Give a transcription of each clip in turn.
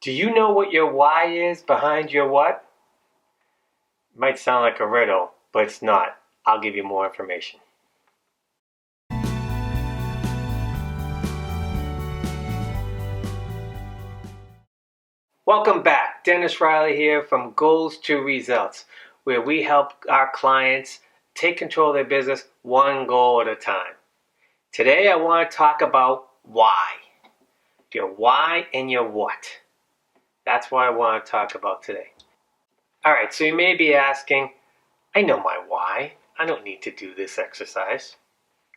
Do you know what your why is behind your what? It might sound like a riddle, but it's not. I'll give you more information. Welcome back. Dennis Riley here from Goals to Results, where we help our clients take control of their business one goal at a time. Today I want to talk about why. Your why and your what. That's what I want to talk about today. Alright, so you may be asking, I know my why. I don't need to do this exercise.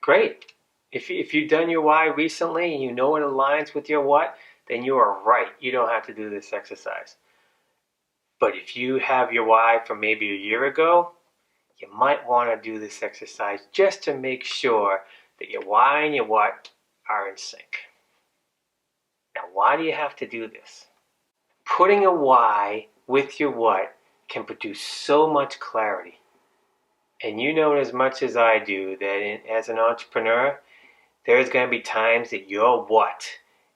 Great. If you've done your why recently and you know it aligns with your what, then you are right. You don't have to do this exercise. But if you have your why from maybe a year ago, you might want to do this exercise just to make sure that your why and your what are in sync. Now, why do you have to do this? Putting a why with your what can produce so much clarity. And you know as much as I do that as an entrepreneur, there's going to be times that your what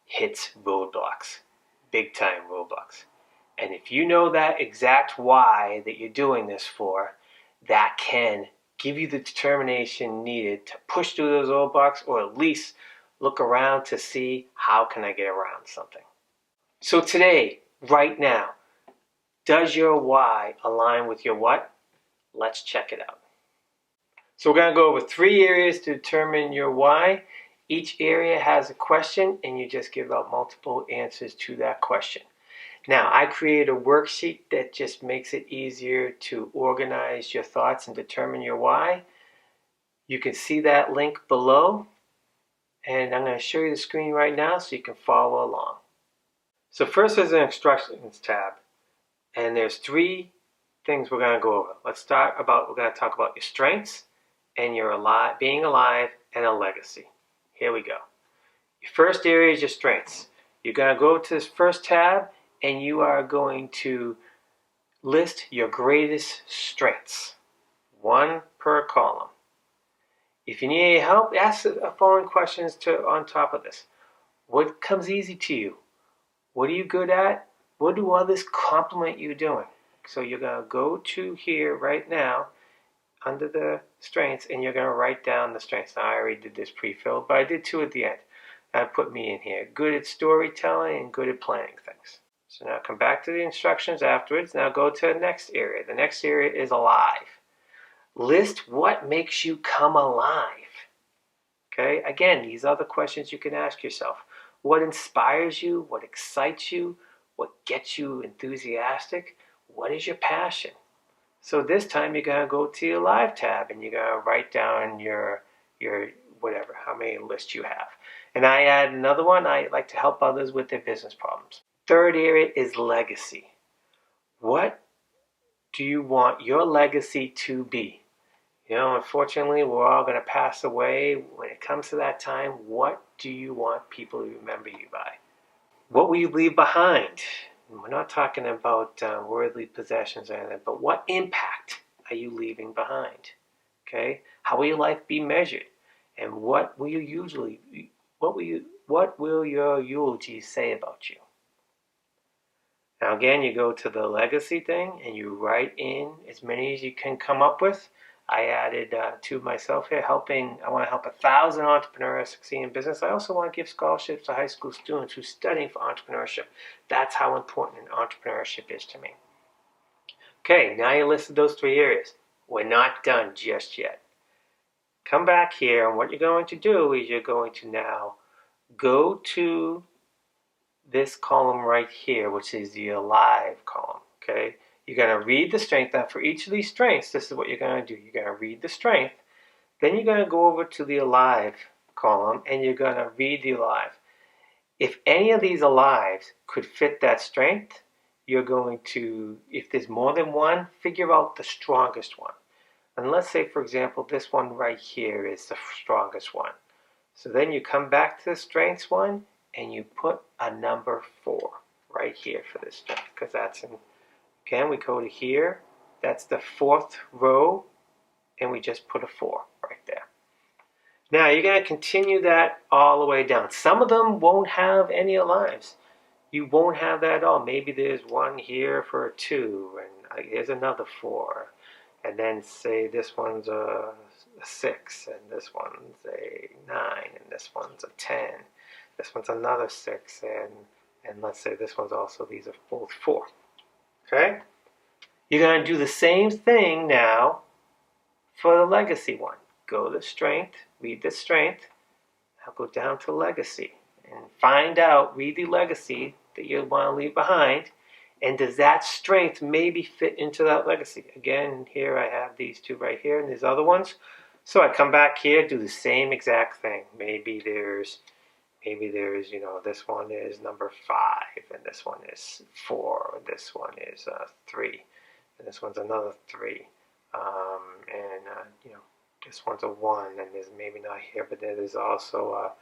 hits roadblocks, big time roadblocks. And if you know that exact why that you're doing this for, that can give you the determination needed to push through those roadblocks, or at least look around to see how can I get around something. So today, right now, does your why align with your what? Let's check it out. So we're going to go over 3 areas to determine your why. Each area has a question, and you just give out multiple answers to that question. Now, I create a worksheet that just makes it easier to organize your thoughts and determine your why. You can see that link below, and I'm going to show you the screen right now so you can follow along. So first there's an instructions tab, and there's 3 things we're going to go over. We're going to talk about your strengths and your being alive and a legacy. Here we go. Your first area is your strengths. You're going to go to this first tab and you are going to list your greatest strengths. 1 per column. If you need any help, ask the following questions on top of this. What comes easy to you? What are you good at? What do others compliment you doing? So you're going to go to here right now under the strengths, and you're going to write down the strengths. Now, I already did this pre-filled, but I did 2 at the end. I put me in here. Good at storytelling and good at planning things. So now come back to the instructions afterwards. Now go to the next area. The next area is alive. List what makes you come alive. Okay, again, these are the questions you can ask yourself. What inspires you? What excites you? What gets you enthusiastic? What is your passion? So this time you're going to go to your Live tab and you're going to write down your whatever, how many lists you have. And I add another one. I like to help others with their business problems. Third area is legacy. What do you want your legacy to be? You know, unfortunately, we're all going to pass away. When it comes to that time, what do you want people to remember you by? What will you leave behind? We're not talking about worldly possessions or anything, but what impact are you leaving behind? Okay, how will your life be measured, and what will your eulogy say about you? Now again, you go to the legacy thing and you write in as many as you can come up with. I added 2 myself here, I want to help 1,000 entrepreneurs succeed in business. I also want to give scholarships to high school students who are studying for entrepreneurship. That's how important entrepreneurship is to me. Okay, now you listed those 3 areas. We're not done just yet. Come back here, and what you're going to do is you're going to now go to this column right here, which is the alive column. Okay, you're going to read the strength. Now for each of these strengths, this is what you're going to do. You're going to read the strength. Then you're going to go over to the alive column and you're going to read the alive. If any of these alives could fit that strength, you're going to, if there's more than one, figure out the strongest one. And let's say, for example, this one right here is the strongest one. So then you come back to the strengths one and you put a number 4 right here for this strength, because that's in, again, we go to here, that's the 4th row, and we just put a 4 right there. Now you're going to continue that all the way down. Some of them won't have any lives. you won't have that at all. Maybe there's one here for a 2, and here's another 4. And then say this one's a 6, and this one's a 9, and this one's a 10. This one's another 6, and let's say this one's also, these are both 4. Okay? You're going to do the same thing now for the legacy one. Go to strength, read the strength. Now go down to legacy and find out, read the legacy that you want to leave behind, and does that strength maybe fit into that legacy? Again, here I have these 2 right here and these other ones. So I come back here, do the same exact thing. Maybe there's, this one is number 5, and this one is 4, and this one is 3, and this one's another 3, this one's a 1, and there's maybe not here, but there's also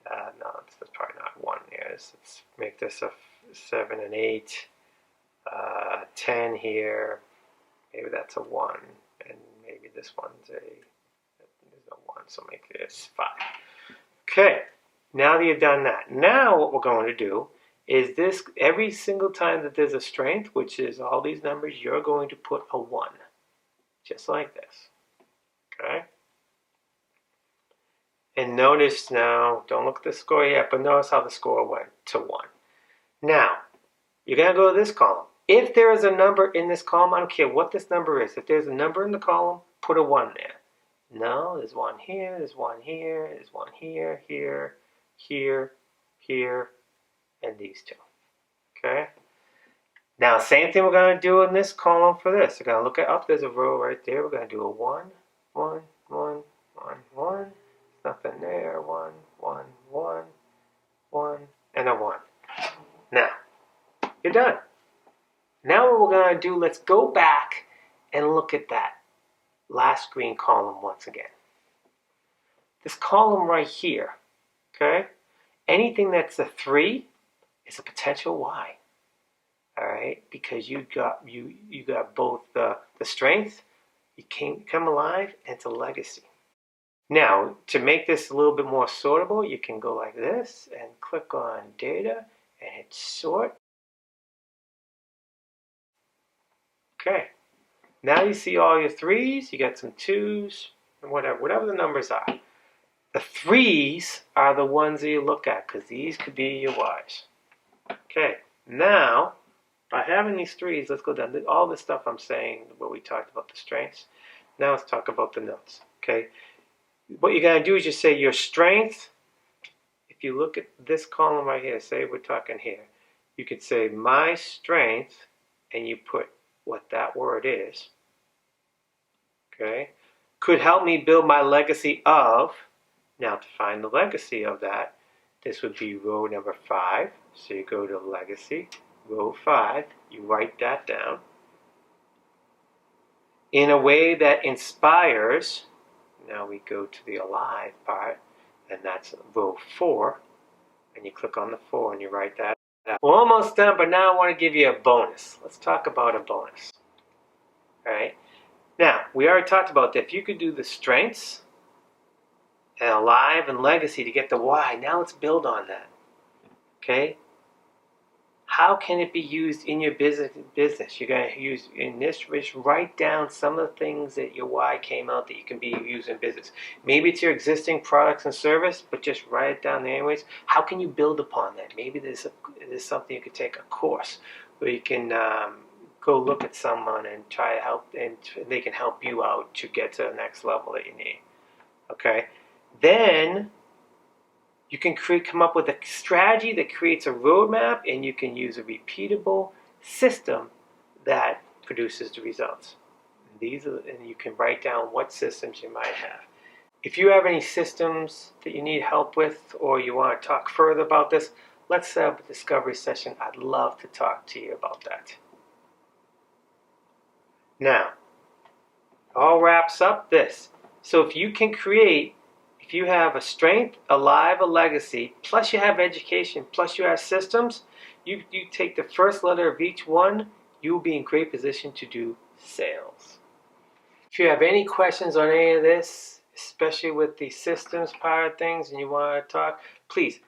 no, that's probably not 1 there. Let's make this a 7 and 8, 10 here. Maybe that's a 1, and maybe this one's there's no 1, so make this 5. Okay, now that you've done that, now what we're going to do is this, every single time that there's a strength, which is all these numbers, you're going to put a 1, just like this. Okay? And notice now, don't look at the score yet, but notice how the score went to 1. Now, you're going to go to this column. If there is a number in this column, I don't care what this number is. If there's a number in the column, put a 1 there. No, there's 1 here, there's 1 here, there's 1 here, here, here, here, and these 2. Okay? Now, same thing we're going to do in this column for this. We're going to look at up, there's a row right there. We're going to do a 1, 1, 1, 1, 1. Nothing there. 1, 1, 1, 1, and a 1. Now, you're done. Now what we're going to do, let's go back and look at that last green column once again. This column right here, okay? Anything that's a 3 is a potential Y. All right? Because you got both the strength, you come alive, and it's a legacy. Now, to make this a little bit more sortable, you can go like this and click on data and hit sort. Okay. Now you see all your 3s, you got some 2s, and whatever the numbers are. The 3s are the ones that you look at, because these could be your Ys. Okay. Now, by having these 3s, let's go down. All this stuff I'm saying, what we talked about, the strengths. Now let's talk about the notes. Okay. What you're going to do is just say your strength. If you look at this column right here, say we're talking here, you could say my strength, and you put what that word is. Okay, could help me build my legacy of. Now to find the legacy of that, this would be row number 5. So you go to legacy, row 5, you write that down in a way that inspires. Now we go to the alive part, and that's row 4, and you click on the 4 and you write that out. We're almost done, but now I want to give you a bonus. Let's talk about a bonus. All right. Now, we already talked about that. If you could do the strengths and alive and legacy to get the Y, now let's build on that. Okay? How can it be used in your business? You're going to use in this, just write down some of the things that your Y came out that you can be used in business. Maybe it's your existing products and service, but just write it down there anyways. How can you build upon that? Maybe there's something you could take a course where you can go look at someone and try to help, and they can help you out to get to the next level that you need. Okay? Then you can come up with a strategy that creates a roadmap, and you can use a repeatable system that produces the results. And you can write down what systems you might have. If you have any systems that you need help with, or you want to talk further about this, let's set up a discovery session. I'd love to talk to you about that. Now, all wraps up this. So if you can create, if you have a strength, alive, a legacy, plus you have education, plus you have systems, you take the first letter of each one, you'll be in great position to do sales. If you have any questions on any of this, especially with the systems part of things, and you want to talk, please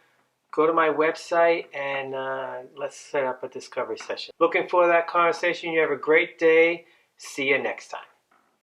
go to my website and let's set up a discovery session. Looking for that conversation. You have a great day. See you next time.